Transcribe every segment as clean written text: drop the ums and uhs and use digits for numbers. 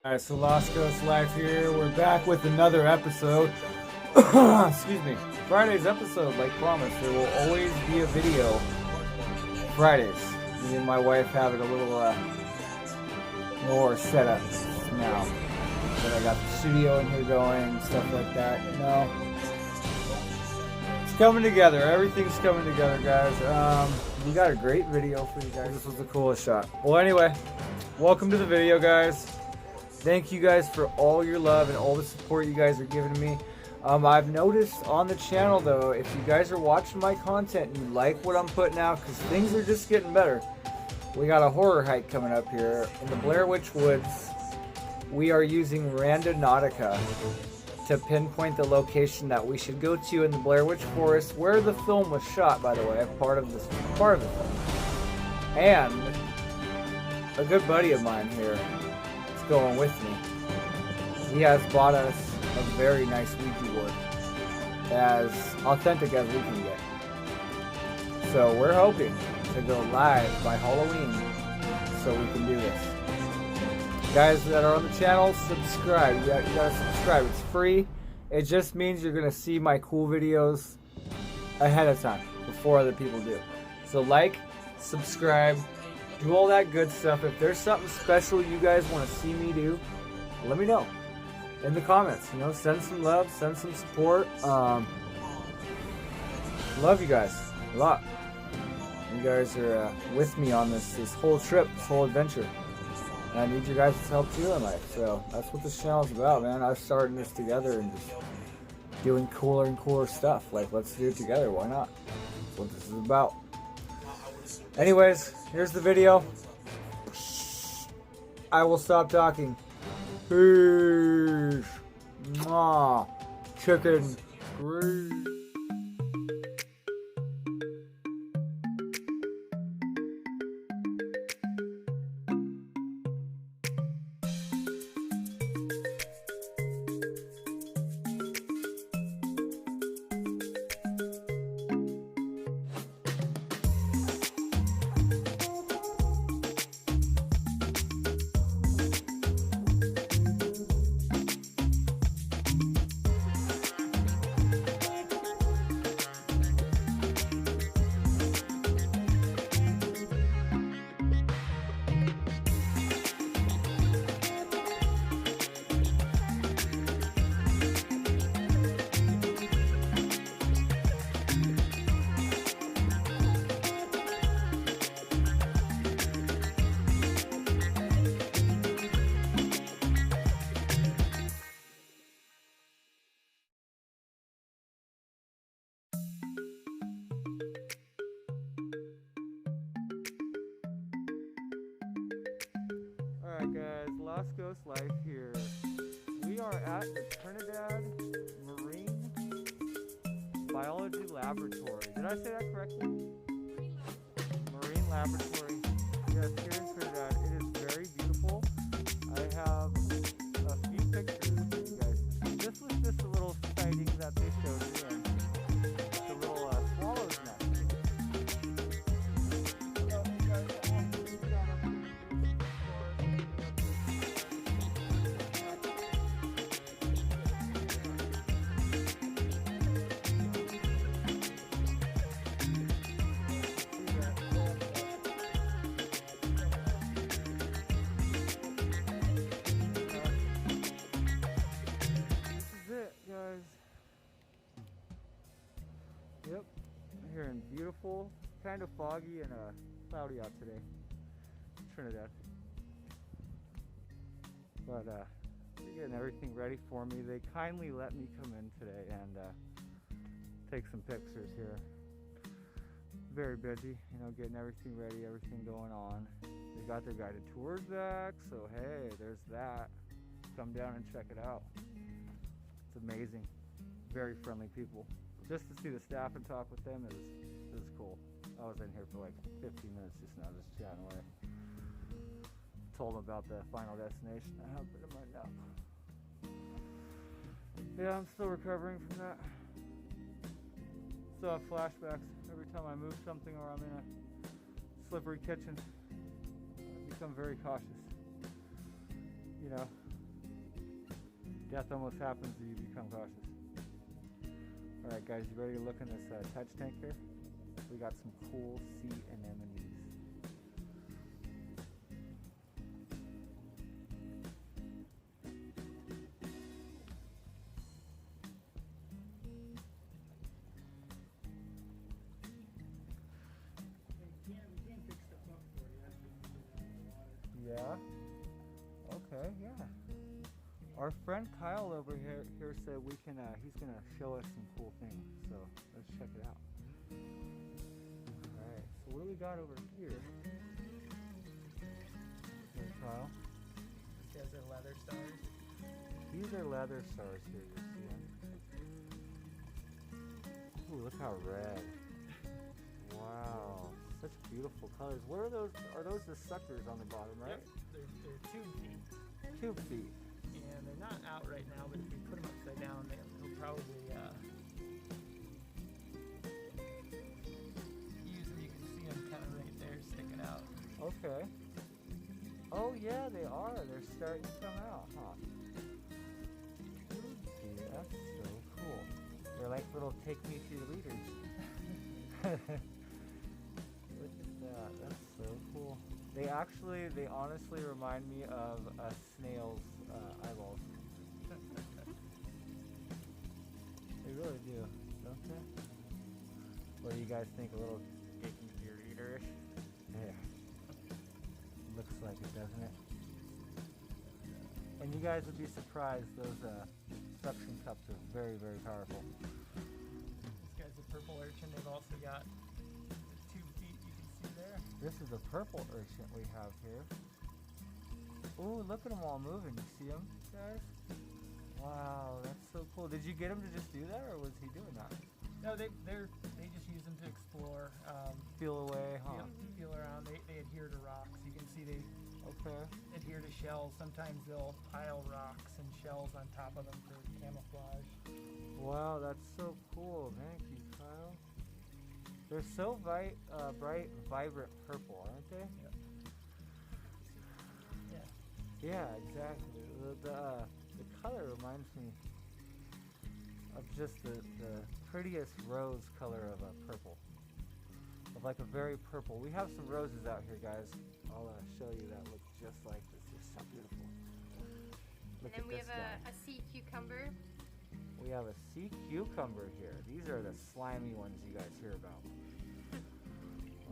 Alright, so Lost Coast Life here. We're back with another episode. Excuse me. Friday's episode, like promised. There will always be a video Fridays. Me and my wife have it a little more set up now. But I got the studio in here going, stuff like that. You know, it's coming together. Everything's coming together, guys. We got a great video for you guys. This was the coolest shot. Well, anyway, welcome to the video, guys. Thank you guys for all your love and all the support you guys are giving me. I've noticed on the channel, though, if you guys are watching my content and you like what I'm putting out, because things are just getting better. We got a horror hike coming up here in the Blair Witch Woods. We are using Randonautica to pinpoint the location that we should go to in the Blair Witch Forest, where the film was shot, by the way, part of the film. And a good buddy of mine here going with me. He has bought us a very nice Ouija board, as authentic as we can get. So we're hoping to go live by Halloween so we can do this. Guys that are on the channel, subscribe. You gotta subscribe. It's free. It just means you're gonna see my cool videos ahead of time before other people do. So like, subscribe, do all that good stuff. If there's something special you guys want to see me do, let me know in the comments. You know, send some love, send some support. Love you guys a lot. You guys are with me on this whole trip, this whole adventure. And I need your guys' help too in life. So that's what this channel's about, man. I'm starting this together and just doing cooler and cooler stuff. Like, let's do it together. Why not? That's what this is about. Anyways, here's the video. I will stop talking. Peace. Mwah. Chicken. Grease. Alright guys, Lost Ghost Life here. We are at the Trinidad Marine Biology Laboratory. Did I say that correctly? Marine Laboratory. Yes, here in Trinidad. It is very beautiful. I have a few pictures for you guys to see. This was just a little sighting that they showed me, and it's a little swallow's nest. Yep, here in beautiful, kind of foggy and cloudy out today, Trinidad. But they're getting everything ready for me. They kindly let me come in today and take some pictures here. Very busy, you know, getting everything ready, everything going on. They got their guided tours back, so hey, there's that. Come down and check it out. It's amazing. Very friendly people. Just to see the staff and talk with them is cool. I was in here for like 15 minutes just now, just chatting away. Told them about the final destination. I have it in my nap. Yeah, I'm still recovering from that. Still have flashbacks every time I move something or I'm in a slippery kitchen. I become very cautious. You know, Death almost happens if you become cautious. Alright guys, you ready to look in this touch tank here? We got some cool sea anemones. Yeah. Okay, yeah. Our friend Kyle over here said we can he's gonna show us some cool things. So let's check it out. Alright, so what do we got over here? Hey Kyle. These guys are leather stars. These are leather stars here, you see them? Ooh, look how red. Wow. Such beautiful colors. What are those? Are those the suckers on the bottom, right? Yep, they're tube feet. Tube feet. And they're not out right now, but if we put them upside down, they'll probably use them. You can see them kind of right there sticking out. Okay. Oh yeah, they are. They're starting to come out, huh? See, that's so cool. They're like little take me to the leaders. Look at that. That's so cool. They honestly remind me of a snail's eyeballs. They really do, don't they? What do you guys think? A little icky beard eater-ish? Yeah. Looks like it, doesn't it? And you guys would be surprised, those suction cups are very, very powerful. This guy's a purple urchin. They've also got the tube feet you can see there. This is a purple urchin we have here. Ooh, look at them all moving. You see them, guys? Wow, that's so cool. Did you get him to just do that, or was he doing that? No, they just use them to explore. Feel away, huh? Feel around. They adhere to rocks. You can see they adhere to shells. Sometimes they'll pile rocks and shells on top of them for camouflage. Wow, that's so cool. Thank you, Kyle. They're so bright, vibrant purple, aren't they? Yep. Yeah. Yeah, exactly. The color reminds me of just the prettiest rose color of a purple. Of like a very purple. We have some roses out here, guys. I'll show you that look just like this. They're so beautiful. Look And then we have a sea cucumber. We have a sea cucumber here. These are the slimy ones you guys hear about.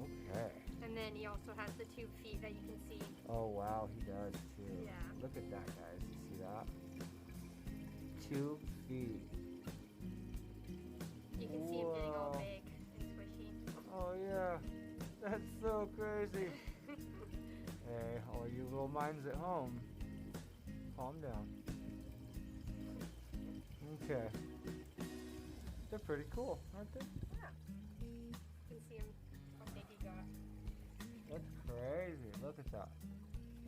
Okay. And then he also has the tube feet that you can see. Oh wow, he does too. Yeah. Look at that, guys. You see that? Tube feet. You can see him getting all big and squishy. Oh yeah, that's so crazy. Hey, all you little minds at home, calm down. Okay. They're pretty cool, aren't they? Yeah. You can see him, how big he got. That's crazy. Look at that.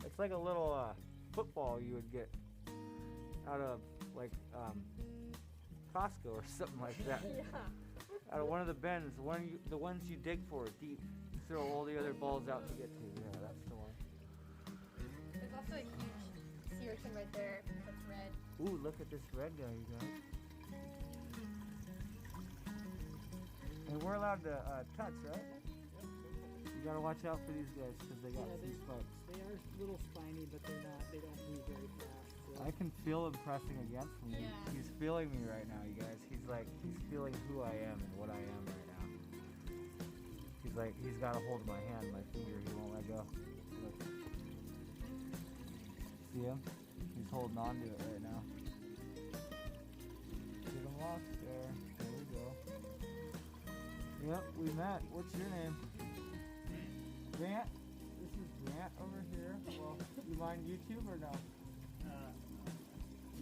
It's like a little football you would get out of like Costco or something like that. Yeah. Out of one of the bins, the ones you dig for deep. You throw all the other balls out to get to. Yeah, that's the one. There's also a huge sea urchin right there that's red. Ooh, look at this red guy, you guys. And we're allowed to touch, right? You gotta watch out for these guys because they got some spikes. They are a little spiny, but they don't move very fast. So. I can feel him pressing against me. Yeah. He's feeling me right now, you guys. He's feeling who I am and what I am right now. He's got a hold of my hand, my finger. He won't let go. Look. See him? He's holding on to it right now. Get him lost there. There we go. Yep, we met. What's your name? Grant? This is Grant over here. Well, you mind YouTube or no?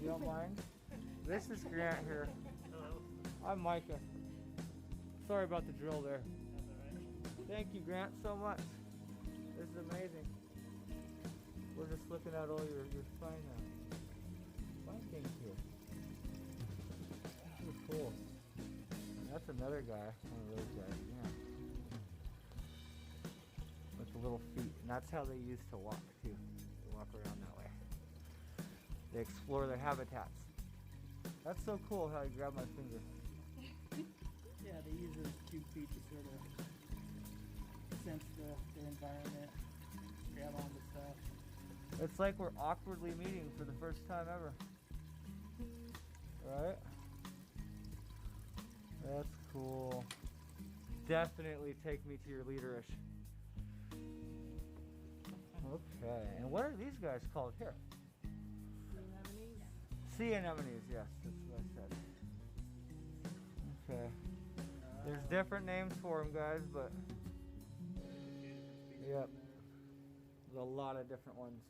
You don't mind? This is Grant here. Hello. I'm Micah. Sorry about the drill there. That's all right. Thank you, Grant, so much. This is amazing. We're just looking at all your fine things here. This is cool. That's another guy, one of those guys, yeah. With the little feet. And that's how they used to walk, too. They walk around that way. They explore their habitats. That's so cool how you grab my finger. Yeah, they use those 2 feet to sort of sense their environment, grab onto stuff. It's like we're awkwardly meeting for the first time ever. Right? That's cool. Definitely take me to your leaderish. Okay, and what are these guys called here? Anemones? Sea anemones, yes, that's what I said. Okay. There's different names for them, guys, but yep, there's a lot of different ones.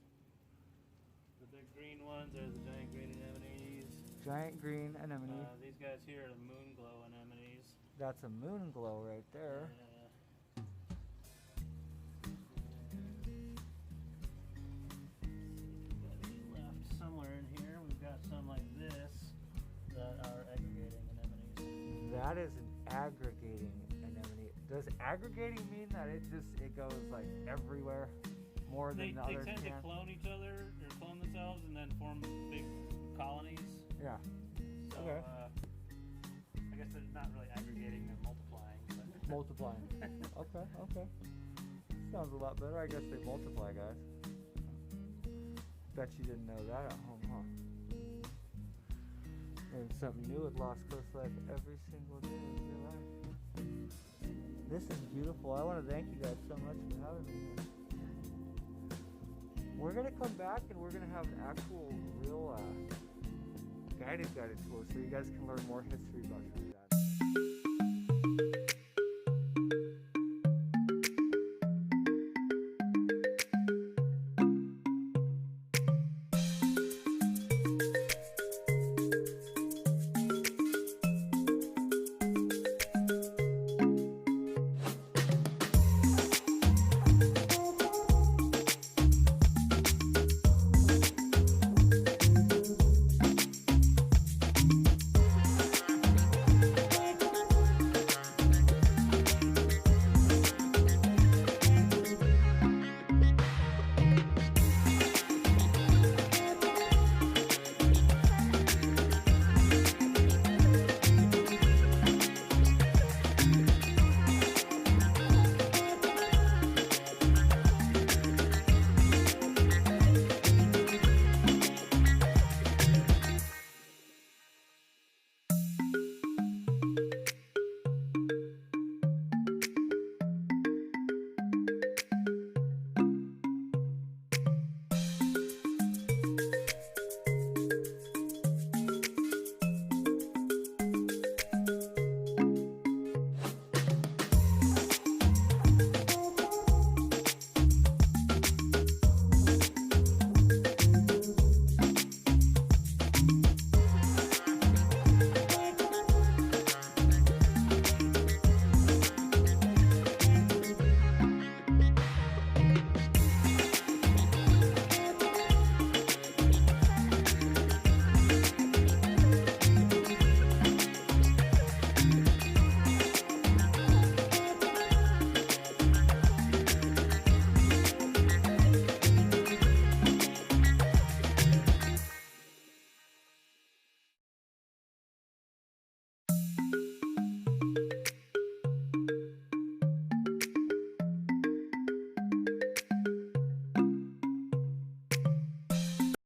The big green ones are the giant green anemones. Giant green anemone. These guys here are the moon glow anemones. That's a moon glow right there. Left somewhere in here, we've got some like this that are aggregating anemones. That is an aggregating anemone. Does aggregating mean that it goes like everywhere more They than the others tend to can? clone each other or clone themselves and then form big colonies. Yeah. So Okay. I guess they're not really aggregating, they're multiplying. But Multiplying. Okay. Sounds a lot better. I guess they multiply, guys. Bet you didn't know that at home, huh? Learn something new at Lost Coast Life every single day of your life. This is beautiful. I want to thank you guys so much for having me here. We're going to come back and we're going to have an actual, real guided tour so you guys can learn more history about Trinidad.